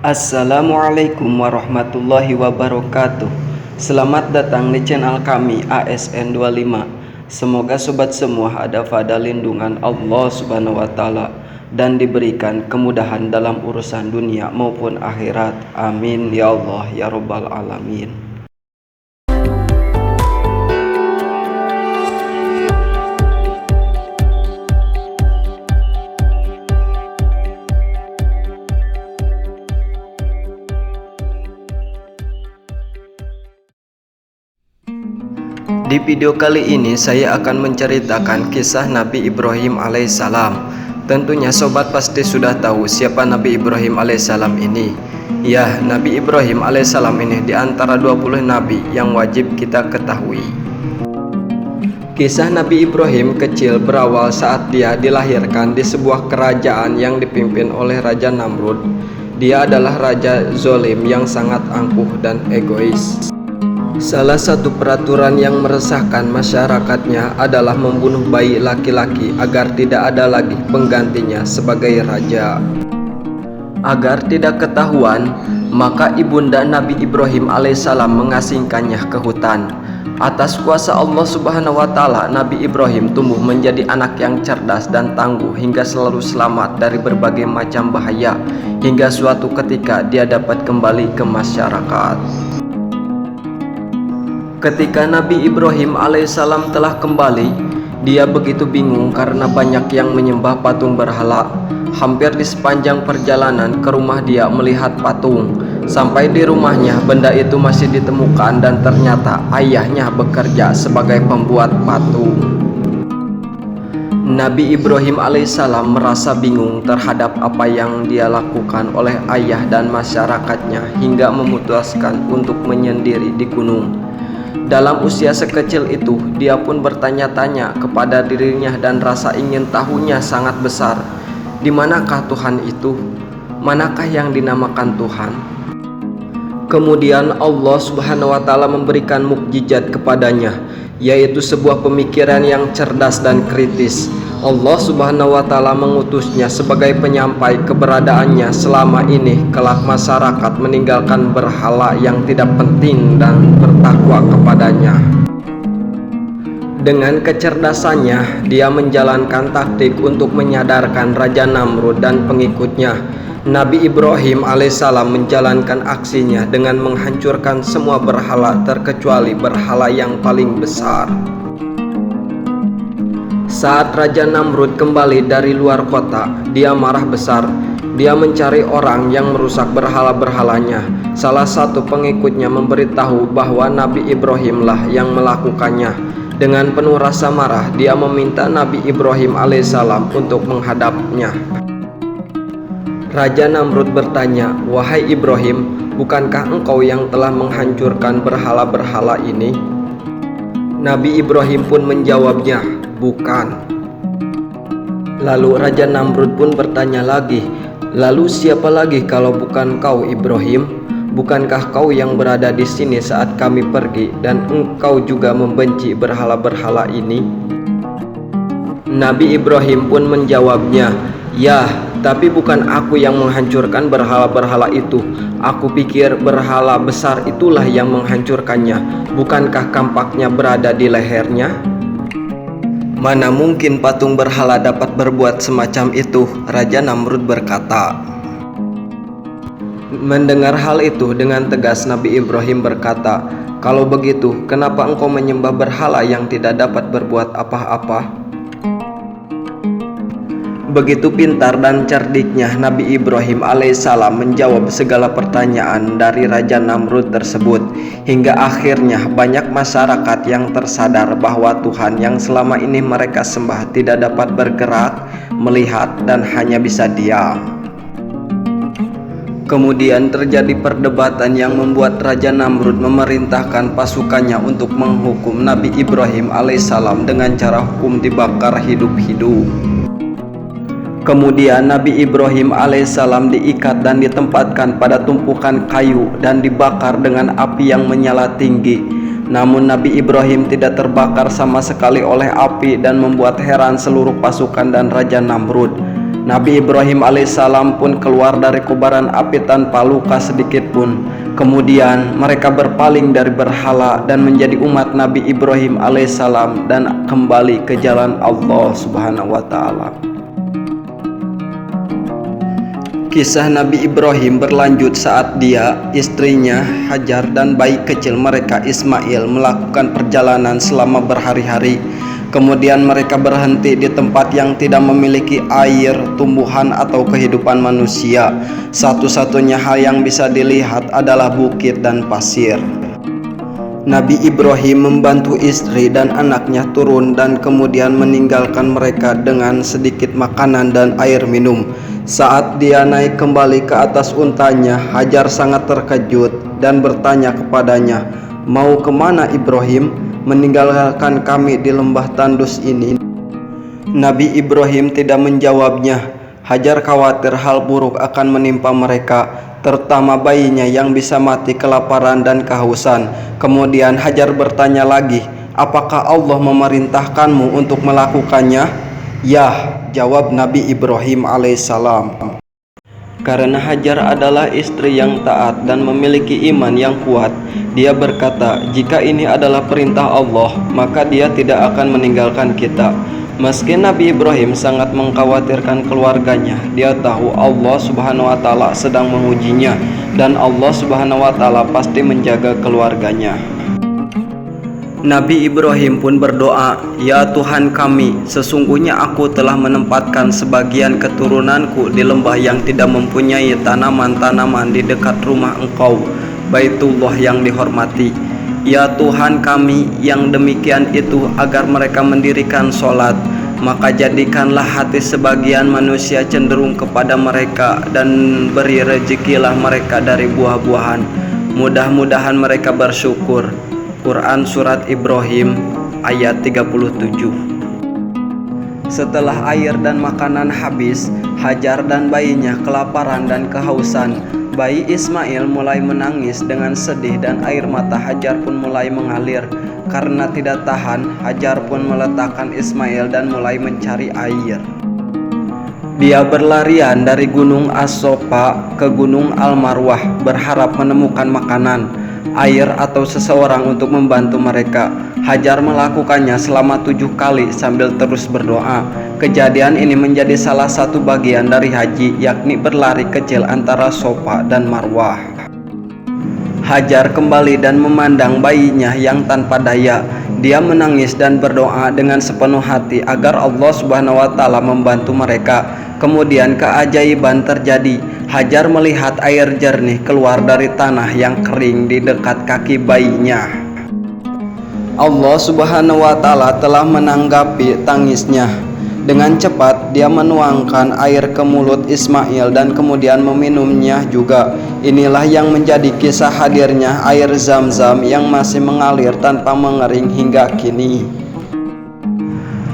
Assalamualaikum warahmatullahi wabarakatuh. Selamat datang di channel kami ASN25. Semoga sobat semua ada pada lindungan Allah Subhanahu wa taala dan diberikan kemudahan dalam urusan dunia maupun akhirat. Amin ya Allah ya rabbal alamin. Di video kali ini saya akan menceritakan kisah Nabi Ibrahim alaihissalam. Tentunya sobat pasti sudah tahu siapa Nabi Ibrahim alaihissalam ini. Ya, Nabi Ibrahim alaihissalam ini di antara 20 nabi yang wajib kita ketahui. Kisah Nabi Ibrahim kecil berawal saat dia dilahirkan di sebuah kerajaan yang dipimpin oleh Raja Namrud. Dia adalah raja zolim yang sangat angkuh dan egois. Salah satu peraturan yang meresahkan masyarakatnya adalah membunuh bayi laki-laki agar tidak ada lagi penggantinya sebagai raja. Agar tidak ketahuan, maka ibunda Nabi Ibrahim alaihissalam mengasingkannya ke hutan. Atas kuasa Allah Subhanahu wa taala, Nabi Ibrahim tumbuh menjadi anak yang cerdas dan tangguh hingga selalu selamat dari berbagai macam bahaya, hingga suatu ketika dia dapat kembali ke masyarakat. Ketika Nabi Ibrahim alaihissalam telah kembali, dia begitu bingung karena banyak yang menyembah patung berhala. Hampir di sepanjang perjalanan ke rumah dia melihat patung. Sampai di rumahnya benda itu masih ditemukan dan ternyata ayahnya bekerja sebagai pembuat patung. Nabi Ibrahim alaihissalam merasa bingung terhadap apa yang dia lakukan oleh ayah dan masyarakatnya hingga memutuskan untuk menyendiri di gunung. Dalam usia sekecil itu, dia pun bertanya-tanya kepada dirinya dan rasa ingin tahunya sangat besar. Di manakah Tuhan itu? Manakah yang dinamakan Tuhan? Kemudian Allah Subhanahu wa taala memberikan mukjizat kepadanya, yaitu sebuah pemikiran yang cerdas dan kritis. Allah Subhanahu wa taala mengutusnya sebagai penyampai keberadaannya selama ini kelak masyarakat meninggalkan berhala yang tidak penting dan bertakwa kepadanya. Dengan kecerdasannya, dia menjalankan taktik untuk menyadarkan Raja Namrud dan pengikutnya. Nabi Ibrahim alaihissalam menjalankan aksinya dengan menghancurkan semua berhala terkecuali berhala yang paling besar. Saat Raja Namrud kembali dari luar kota, dia marah besar. Dia mencari orang yang merusak berhala-berhalanya. Salah satu pengikutnya memberitahu bahwa Nabi Ibrahimlah yang melakukannya. Dengan penuh rasa marah, dia meminta Nabi Ibrahim alaihissalam untuk menghadapnya. Raja Namrud bertanya, "Wahai Ibrahim, bukankah engkau yang telah menghancurkan berhala-berhala ini?" Nabi Ibrahim pun menjawabnya, "Bukan." Lalu Raja Namrud pun bertanya lagi, "Lalu siapa lagi kalau bukan kau Ibrahim? Bukankah kau yang berada di sini saat kami pergi dan engkau juga membenci berhala-berhala ini?" Nabi Ibrahim pun menjawabnya, "Ya, tapi bukan aku yang menghancurkan berhala-berhala itu. Aku pikir berhala besar itulah yang menghancurkannya. Bukankah kampaknya berada di lehernya?" "Mana mungkin patung berhala dapat berbuat semacam itu," Raja Namrud berkata. Mendengar hal itu dengan tegas Nabi Ibrahim berkata, "Kalau begitu, kenapa engkau menyembah berhala yang tidak dapat berbuat apa-apa?" Begitu pintar dan cerdiknya Nabi Ibrahim alaihissalam menjawab segala pertanyaan dari Raja Namrud tersebut, hingga akhirnya banyak masyarakat yang tersadar bahwa Tuhan yang selama ini mereka sembah tidak dapat bergerak, melihat, dan hanya bisa diam. Kemudian terjadi perdebatan yang membuat Raja Namrud memerintahkan pasukannya untuk menghukum Nabi Ibrahim alaihissalam dengan cara hukum dibakar hidup-hidup. Kemudian Nabi Ibrahim alaihissalam diikat dan ditempatkan pada tumpukan kayu dan dibakar dengan api yang menyala tinggi. Namun Nabi Ibrahim tidak terbakar sama sekali oleh api dan membuat heran seluruh pasukan dan Raja Namrud. Nabi Ibrahim alaihissalam pun keluar dari kobaran api tanpa luka sedikit pun. Kemudian mereka berpaling dari berhala dan menjadi umat Nabi Ibrahim alaihissalam dan kembali ke jalan Allah Subhanahu wa ta'ala. Kisah Nabi Ibrahim berlanjut saat dia, istrinya Hajar dan bayi kecil mereka Ismail melakukan perjalanan selama berhari-hari. Kemudian mereka berhenti di tempat yang tidak memiliki air, tumbuhan atau kehidupan manusia. Satu-satunya hal yang bisa dilihat adalah bukit dan pasir. Nabi Ibrahim membantu istri dan anaknya turun dan kemudian meninggalkan mereka dengan sedikit makanan dan air minum. Saat dia naik kembali ke atas untanya, Hajar sangat terkejut dan bertanya kepadanya, "Mau kemana Ibrahim? Meninggalkan kami di lembah tandus ini?" Nabi Ibrahim tidak menjawabnya. Hajar khawatir hal buruk akan menimpa mereka, terutama bayinya yang bisa mati kelaparan dan kehausan. Kemudian Hajar bertanya lagi, "Apakah Allah memerintahkanmu untuk melakukannya?" "Ya," jawab Nabi Ibrahim alaihissalam. Karena Hajar adalah istri yang taat dan memiliki iman yang kuat, dia berkata, "Jika ini adalah perintah Allah, maka dia tidak akan meninggalkan kita." Meski Nabi Ibrahim sangat mengkhawatirkan keluarganya, dia tahu Allah Subhanahu wa ta'ala sedang mengujinya dan Allah Subhanahu wa ta'ala pasti menjaga keluarganya. Nabi Ibrahim pun berdoa, "Ya Tuhan kami, sesungguhnya aku telah menempatkan sebagian keturunanku di lembah yang tidak mempunyai tanaman-tanaman di dekat rumah Engkau, Baitullah yang dihormati. Ya Tuhan kami, yang demikian itu agar mereka mendirikan sholat, maka jadikanlah hati sebagian manusia cenderung kepada mereka dan beri rezekilah mereka dari buah-buahan. Mudah-mudahan mereka bersyukur." Quran Surat Ibrahim ayat 37. Setelah air dan makanan habis, Hajar dan bayinya kelaparan dan kehausan. Bayi Ismail mulai menangis dengan sedih dan air mata Hajar pun mulai mengalir. Karena tidak tahan, Hajar pun meletakkan Ismail dan mulai mencari air. Dia berlarian dari Gunung As-Sofa ke Gunung Al-Marwah berharap menemukan makanan, air atau seseorang untuk membantu mereka. Hajar melakukannya selama 7 kali sambil terus berdoa. Kejadian ini menjadi salah satu bagian dari haji, yakni berlari kecil antara Sofa dan Marwah. Hajar kembali dan memandang bayinya yang tanpa daya. Dia menangis dan berdoa dengan sepenuh hati agar Allah Subhanahu wa ta'ala membantu mereka. Kemudian keajaiban terjadi. Hajar melihat air jernih keluar dari tanah yang kering di dekat kaki bayinya. Allah Subhanahu wa ta'ala telah menanggapi tangisnya. Dengan cepat dia menuangkan air ke mulut Ismail dan kemudian meminumnya juga. Inilah yang menjadi kisah hadirnya air Zam-Zam yang masih mengalir tanpa mengering hingga kini.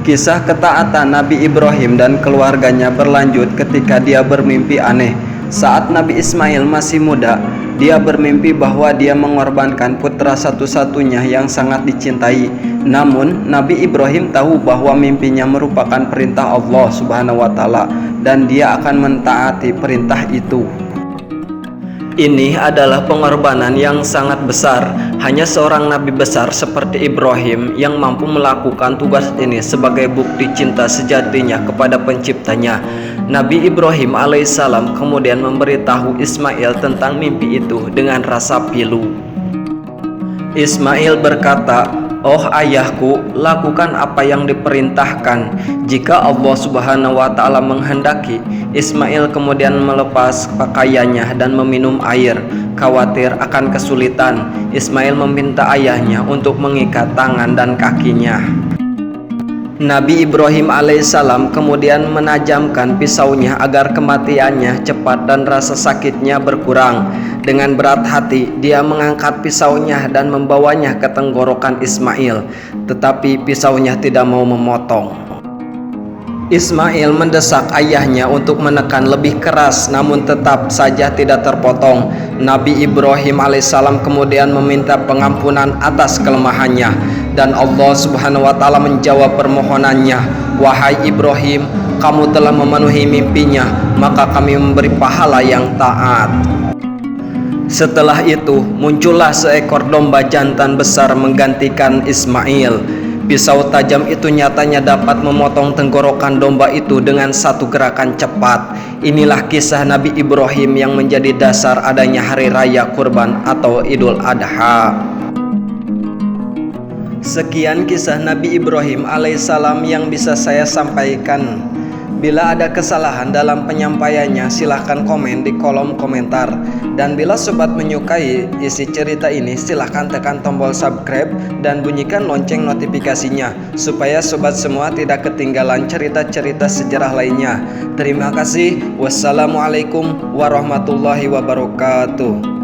Kisah ketaatan Nabi Ibrahim dan keluarganya berlanjut ketika dia bermimpi aneh. Saat Nabi Ismail masih muda, dia bermimpi bahwa dia mengorbankan putra satu-satunya yang sangat dicintai. Namun, Nabi Ibrahim tahu bahwa mimpinya merupakan perintah Allah Subhanahu wa ta'ala dan dia akan mentaati perintah itu. Ini adalah pengorbanan yang sangat besar. Hanya seorang nabi besar seperti Ibrahim yang mampu melakukan tugas ini sebagai bukti cinta sejatinya kepada penciptanya. Nabi Ibrahim alaihissalam kemudian memberitahu Ismail tentang mimpi itu dengan rasa pilu. Ismail berkata, "Oh ayahku, lakukan apa yang diperintahkan. Jika Allah Subhanahu wa ta'ala menghendaki." Ismail kemudian melepas pakaiannya dan meminum air. Khawatir akan kesulitan, Ismail meminta ayahnya untuk mengikat tangan dan kakinya. Nabi Ibrahim alaihissalam kemudian menajamkan pisaunya agar kematiannya cepat dan rasa sakitnya berkurang. Dengan berat hati, dia mengangkat pisaunya dan membawanya ke tenggorokan Ismail, tetapi pisaunya tidak mau memotong. Ismail mendesak ayahnya untuk menekan lebih keras, namun tetap saja tidak terpotong. Nabi Ibrahim alaihissalam kemudian meminta pengampunan atas kelemahannya, dan Allah Subhanahu wa ta'ala menjawab permohonannya. "Wahai Ibrahim, kamu telah memenuhi mimpinya, maka kami memberi pahala yang taat." Setelah itu muncullah seekor domba jantan besar menggantikan Ismail. Pisau tajam itu nyatanya dapat memotong tenggorokan domba itu dengan satu gerakan cepat. Inilah kisah Nabi Ibrahim yang menjadi dasar adanya hari raya kurban atau Idul Adha. Sekian kisah Nabi Ibrahim alaihissalam yang bisa saya sampaikan. Bila ada kesalahan dalam penyampaiannya, silahkan komen di kolom komentar. Dan bila sobat menyukai isi cerita ini, silahkan tekan tombol subscribe dan bunyikan lonceng notifikasinya, supaya sobat semua tidak ketinggalan cerita-cerita sejarah lainnya. Terima kasih. Wassalamualaikum warahmatullahi wabarakatuh.